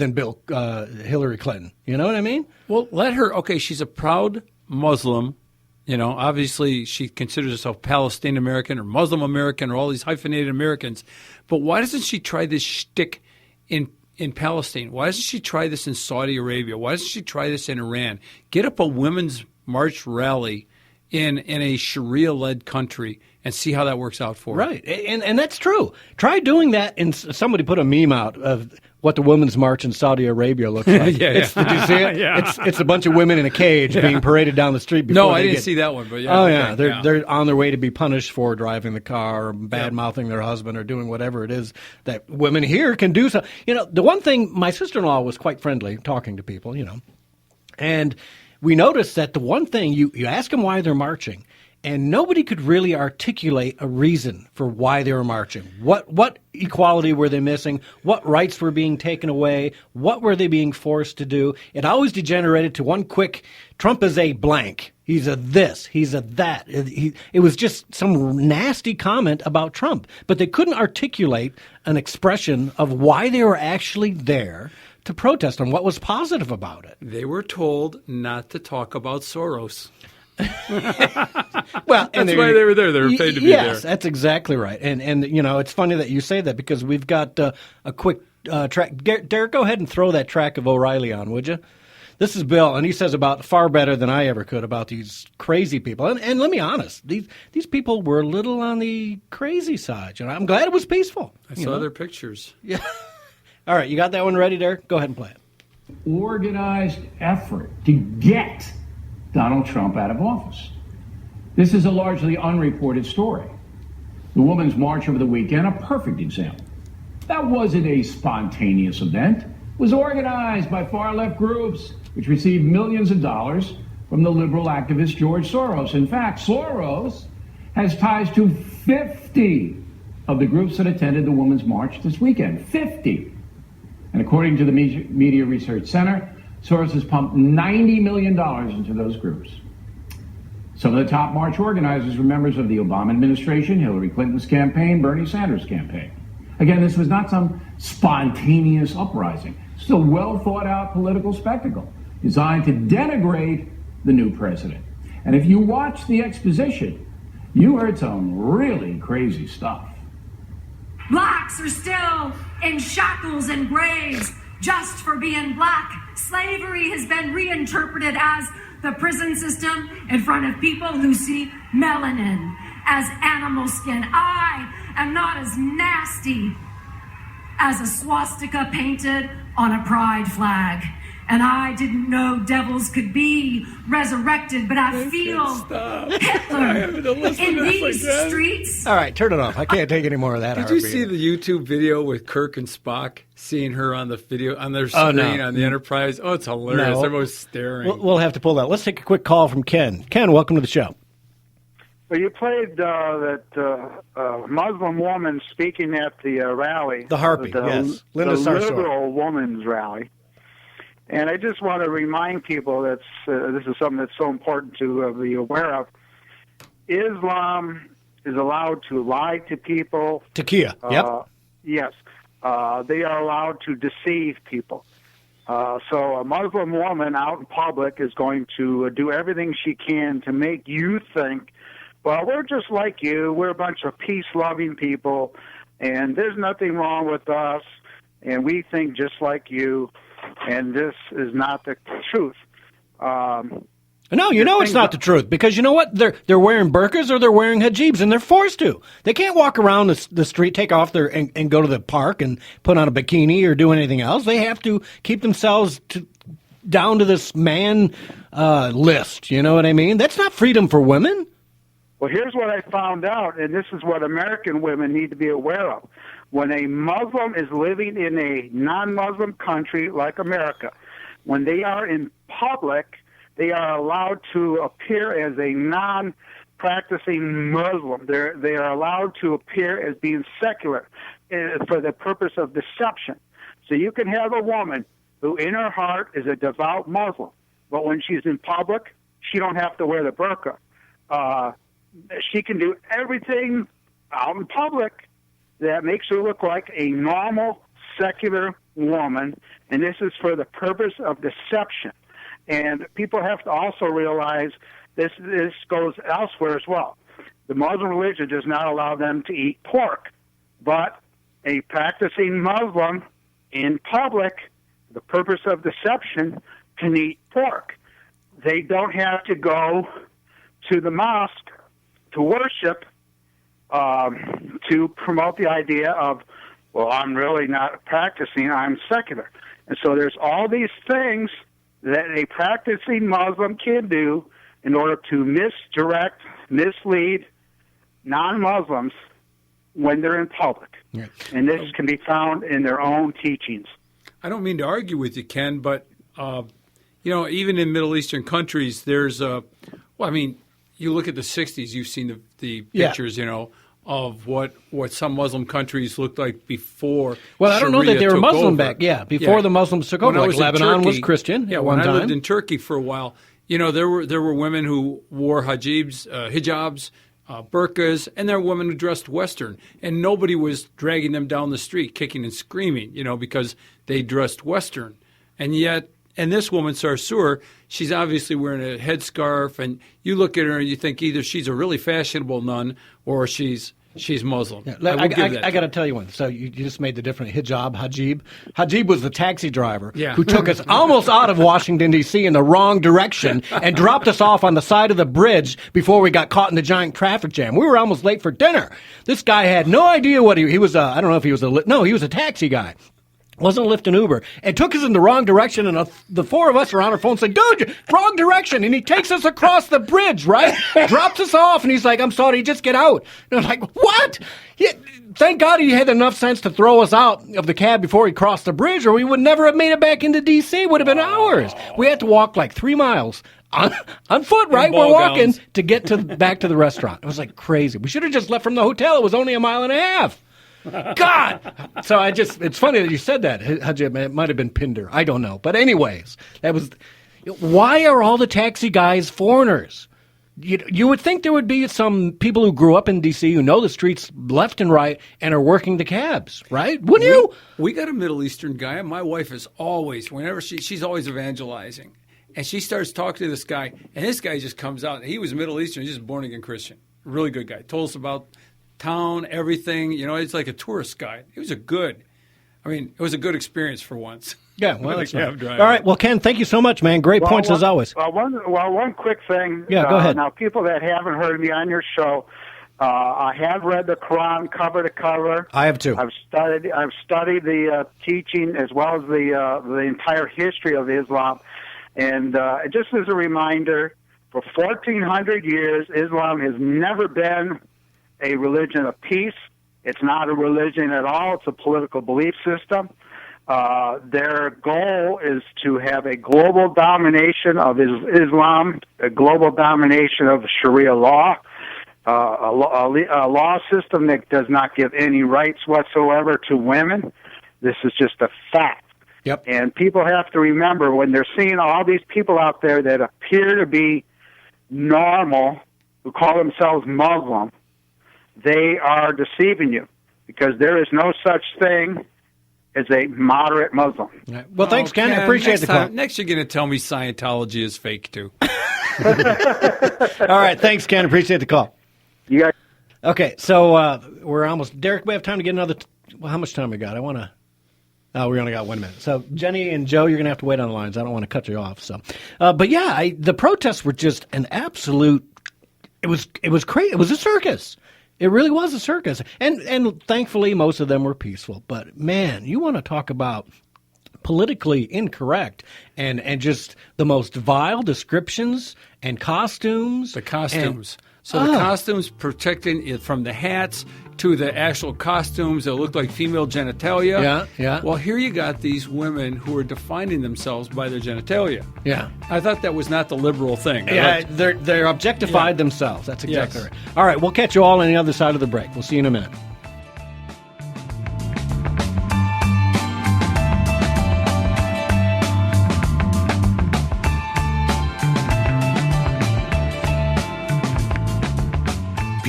than Hillary Clinton. You know what I mean? Well, let her. Okay, she's a proud Muslim. You know, obviously she considers herself Palestinian American or Muslim American or all these hyphenated Americans. But why doesn't she try this shtick in Palestine? Why doesn't she try this in Saudi Arabia? Why doesn't she try this in Iran? Get up a women's march rally in a Sharia-led country and see how that works out for her. Right, and that's true. Try doing that. And somebody put a meme out of what the Women's March in Saudi Arabia looks like. Yeah. Did you see it? Yeah. It's a bunch of women in a cage being paraded down the street. No, I didn't see that one. But yeah. Oh, okay, yeah. They're on their way to be punished for driving the car or bad-mouthing their husband or doing whatever it is that women here can do. So, you know, the one thing, my sister-in-law was quite friendly talking to people, you know, and we noticed that the one thing, you ask them why they're marching, and nobody could really articulate a reason for why they were marching. What equality were they missing? What rights were being taken away? What were they being forced to do? It always degenerated to one quick, Trump is a blank. He's a this. He's a that. It was just some nasty comment about Trump. But they couldn't articulate an expression of why they were actually there to protest and what was positive about it. They were told not to talk about Soros. Well, that's why they were there. They were paid to be there. Yes, that's exactly right. And you know, it's funny that you say that because we've got a quick track. Derek, go ahead and throw that track of O'Reilly on, would you? This is Bill, and he says about far better than I ever could about these crazy people. And let me be honest, these people were a little on the crazy side. You know, I'm glad it was peaceful. I saw their pictures. Yeah. All right, you got that one ready, Derek? Go ahead and play it. Organized effort to get Donald Trump out of office. This is a largely unreported story. The Women's March over the weekend, a perfect example. That wasn't a spontaneous event. It was organized by far-left groups, which received millions of dollars from the liberal activist George Soros. In fact, Soros has ties to 50 of the groups that attended the Women's March this weekend. 50. And according to the Media Research Center, Soros has pumped $90 million into those groups. Some of the top march organizers were members of the Obama administration, Hillary Clinton's campaign, Bernie Sanders' campaign. Again, this was not some spontaneous uprising. It's a well-thought-out political spectacle designed to denigrate the new president. And if you watch the exposition, you heard some really crazy stuff. Blacks are still in shackles and graves just for being black. Slavery has been reinterpreted as the prison system in front of people who see melanin as animal skin. I am not as nasty as a swastika painted on a pride flag. And I didn't know devils could be resurrected, but I feel Hitler in these streets. All right, turn it off. I can't take any more of that. Did you see the YouTube video with Kirk and Spock seeing her on the video on their screen on the Enterprise? Oh, it's hilarious. No. They're both staring. We'll have to pull that. Let's take a quick call from Ken. Ken, welcome to the show. Well, you played that Muslim woman speaking at the rally. The Harpy, yes. Linda the Sarsour. liberal woman's rally. And I just want to remind people that this is something that's so important to be aware of. Islam is allowed to lie to people. Takia, yep. Yes. They are allowed to deceive people. So a Muslim woman out in public is going to do everything she can to make you think, well, we're just like you. We're a bunch of peace-loving people, and there's nothing wrong with us, and we think just like you. And this is not the truth. No, you know it's not the truth because you know what? They're wearing burqas or they're wearing hijabs, and they're forced to. They can't walk around the street, take off their and go to the park and put on a bikini or do anything else. They have to keep themselves down to this man list. You know what I mean? That's not freedom for women. Well, here's what I found out, and this is what American women need to be aware of. When a Muslim is living in a non-Muslim country like America, when they are in public, they are allowed to appear as a non-practicing Muslim. They are allowed to appear as being secular for the purpose of deception. So you can have a woman who in her heart is a devout Muslim, but when she's in public, she don't have to wear the burqa. She can do everything out in public that makes her look like a normal, secular woman, and this is for the purpose of deception. And people have to also realize this goes elsewhere as well. The Muslim religion does not allow them to eat pork, but a practicing Muslim in public, the purpose of deception, can eat pork. They don't have to go to the mosque to worship to promote the idea of, well, I'm really not practicing, I'm secular. And so there's all these things that a practicing Muslim can do in order to misdirect, mislead non-Muslims when they're in public. Yeah. And this can be found in their own teachings. I don't mean to argue with you, Ken, but, even in Middle Eastern countries, there's you look at the 60s, you've seen the pictures, of what some Muslim countries looked like before. Well, I don't know that they were Muslim back. Yeah, before the Muslims took over. Like Lebanon was Christian at one time. When I lived in Turkey for a while, there were women who wore hijabs, burqas, and there were women who dressed Western, and nobody was dragging them down the street, kicking and screaming, because they dressed Western, and yet. And this woman, Sarsour, she's obviously wearing a headscarf, and you look at her and you think either she's a really fashionable nun or she's Muslim. Yeah, I got to tell you one. So you just made the difference. Hajib. Hajib was the taxi driver who took us almost out of Washington, D.C. in the wrong direction and dropped us off on the side of the bridge before we got caught in the giant traffic jam. We were almost late for dinner. This guy had no idea what he was. I don't know if he was he was a taxi guy. Wasn't Lyft and Uber, and took us in the wrong direction, and the four of us are on our phone saying, dude, wrong direction, and he takes us across the bridge, right? Drops us off, and he's like, I'm sorry, just get out. And I'm like, what? Thank God he had enough sense to throw us out of the cab before he crossed the bridge, or we would never have made it back into D.C. It would have been hours. We had to walk like 3 miles on foot, right? We're walking to get back to the restaurant. It was like crazy. We should have just left from the hotel. It was only 1.5 miles. God! So it's funny that you said that, Hajib. It might have been Pinder. I don't know. But anyways, why are all the taxi guys foreigners? You would think there would be some people who grew up in D.C. who know the streets left and right and are working the cabs, right? Wouldn't you? We got a Middle Eastern guy. My wife is always, whenever she's always evangelizing. And she starts talking to this guy, and this guy just comes out. He was Middle Eastern. He's just a born-again Christian. Really good guy. Told us about town, everything. It's like a tourist guide. It was a good experience for once. Yeah, well, that's right. All right, well, Ken, thank you so much, man. Great points as always. One quick thing. Yeah, go ahead. Now, people that haven't heard me on your show, I have read the Quran cover to cover. I have too. I've studied the teaching as well as the entire history of Islam, and just as a reminder, for 1,400 years, Islam has never been a religion of peace. It's not a religion at all. It's a political belief system. Their goal is to have a global domination of Islam, a global domination of Sharia law, a law system that does not give any rights whatsoever to women. This is just a fact. Yep. And people have to remember when they're seeing all these people out there that appear to be normal, who call themselves Muslim, they are deceiving you, because there is no such thing as a moderate Muslim. Right. Well, thanks, Ken. I appreciate the call. Next, you're going to tell me Scientology is fake, too. All right. Thanks, Ken. Appreciate the call. Yeah. Okay, so we're almost... Derek, we have time to get another... Well, how much time we got? We only got 1 minute. So, Jenny and Joe, you're going to have to wait on the lines. I don't want to cut you off. So, but yeah, the protests were just an absolute... It was crazy. It was a circus. It really was a circus. And thankfully, most of them were peaceful. But, man, you want to talk about politically incorrect and just the most vile descriptions and costumes. The costumes. The costumes protecting it from the hats to the actual costumes that look like female genitalia. Yeah, yeah. Well, here you got these women who are defining themselves by their genitalia. Yeah. I thought that was not the liberal thing. Yeah, they're objectified themselves. That's exactly right. All right, we'll catch you all on the other side of the break. We'll see you in a minute.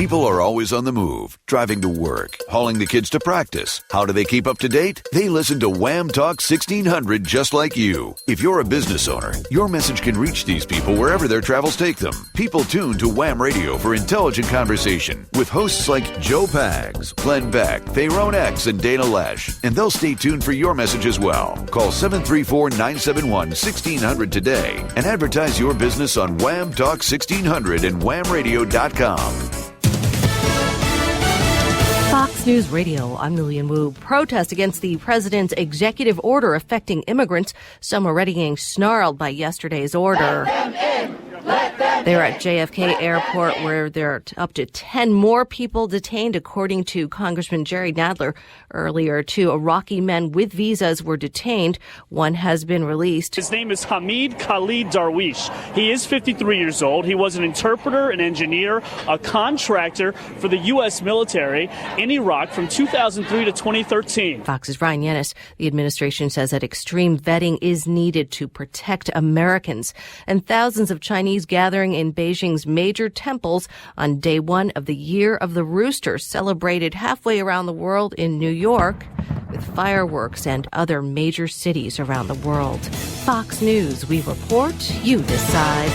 People are always on the move, driving to work, hauling the kids to practice. How do they keep up to date? They listen to Wham Talk 1600 just like you. If you're a business owner, your message can reach these people wherever their travels take them. People tune to Wham Radio for intelligent conversation with hosts like Joe Pags, Glenn Beck, Tyrone X, and Dana Lesh. And they'll stay tuned for your message as well. Call 734-971-1600 today and advertise your business on Wham Talk 1600 and whamradio.com. Fox News Radio, I'm Lillian Wu. Protest against the president's executive order affecting immigrants. Some already getting snarled by yesterday's order. Let them in! Let them They're at JFK Airport, where there are up to 10 more people detained, according to Congressman Jerry Nadler. Earlier, 2 Iraqi men with visas were detained. One has been released. His name is Hamid Khalid Darwish. He is 53 years old. He was an interpreter, an engineer, a contractor for the U.S. military in Iraq from 2003 to 2013. Fox's Ryan Yennis. The administration says that extreme vetting is needed to protect Americans. And thousands of Chinese gathering in Beijing's major temples on day 1 of the Year of the Rooster, celebrated halfway around the world in New York with fireworks and other major cities around the world. Fox News, we report, you decide.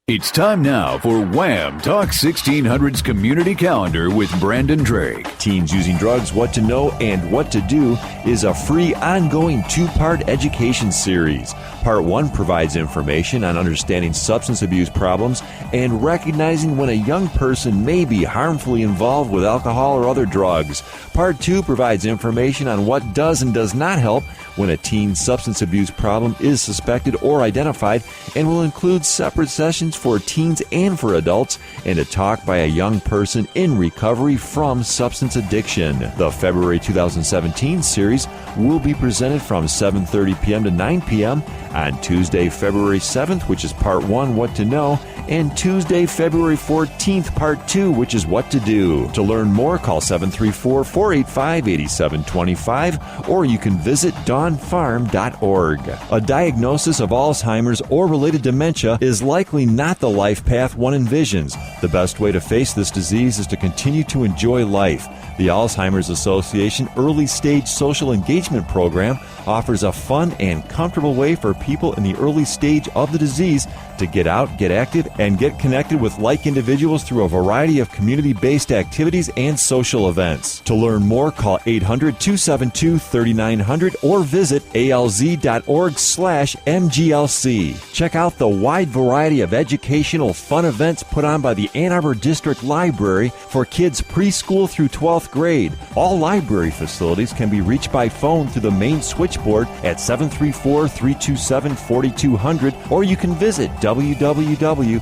It's time now for Wham Talk 1600's Community Calendar with Brandon Drake. Teens Using Drugs, What to Know and What to Do is a free ongoing 2-part education series. Part 1 provides information on understanding substance abuse problems and recognizing when a young person may be harmfully involved with alcohol or other drugs. Part 2 provides information on what does and does not help when a teen substance abuse problem is suspected or identified, and will include separate sessions for teens and for adults, and a talk by a young person in recovery from substance addiction. The February 2017 series will be presented from 7:30 p.m. to 9 p.m. on Tuesday, February 7th, which is Part 1, What to Know, and Tuesday, February 14th, Part 2, which is What to Do. To learn more, call 734-485-8725, or you can visit dawnfarm.org. A diagnosis of Alzheimer's or related dementia is likely not the life path one envisions. The best way to face this disease is to continue to enjoy life. The Alzheimer's Association Early Stage Social Engagement Program offers a fun and comfortable way for people in the early stage of the disease to get out, get active, and get connected with like individuals through a variety of community-based activities and social events. To learn more, call 800-272-3900 or visit alz.org/MGLC. Check out the wide variety of educational fun events put on by the Ann Arbor District Library for kids preschool through 12th grade. All library facilities can be reached by phone through the main switchboard at 734-327-4200, or you can visit www.aadl.org.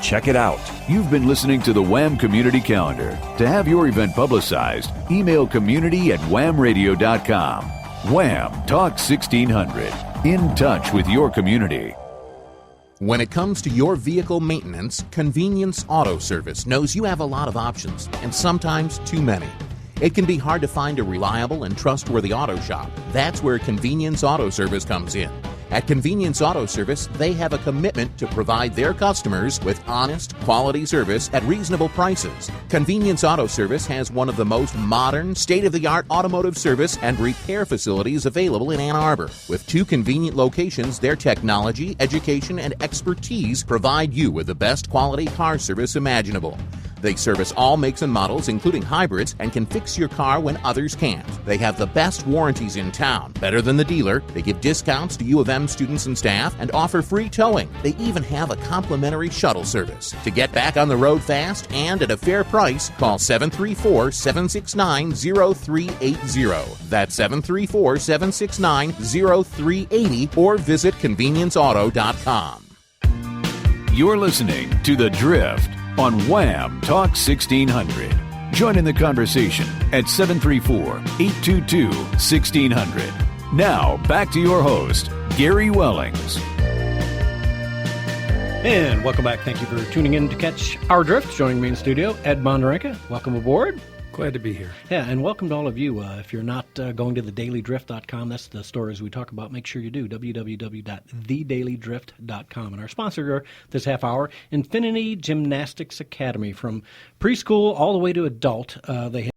Check it out. You've been listening to the Wham Community Calendar. To have your event publicized, email community@whamradio.com. Wham Talk 1600. In touch with your community. When it comes to your vehicle maintenance, Convenience Auto Service knows you have a lot of options, and sometimes too many. It can be hard to find a reliable and trustworthy auto shop. That's where Convenience Auto Service comes in. At Convenience Auto Service, they have a commitment to provide their customers with honest, quality service at reasonable prices. Convenience Auto Service has one of the most modern, state-of-the-art automotive service and repair facilities available in Ann Arbor. With 2 convenient locations, their technology, education, and expertise provide you with the best quality car service imaginable. They service all makes and models, including hybrids, and can fix your car when others can't. They have the best warranties in town, better than the dealer. They give discounts to U of M students and staff and offer free towing. They even have a complimentary shuttle service. To get back on the road fast and at a fair price, call 734-769-0380. That's 734-769-0380, or visit convenienceauto.com. You're listening to The Drift on Wham Talk 1600. Join in the conversation at 734-822-1600. Now, back to your host, Gary Wellings. And welcome back. Thank you for tuning in to catch our drift. Joining me in studio, Ed Bonderenka. Welcome aboard. Glad to be here. Yeah, and welcome to all of you. If you're not going to thedailydrift.com. That's the stories we talk about. Make sure you do, www.thedailydrift.com. And our sponsor this half hour, Infinity Gymnastics Academy. From preschool all the way to adult, they have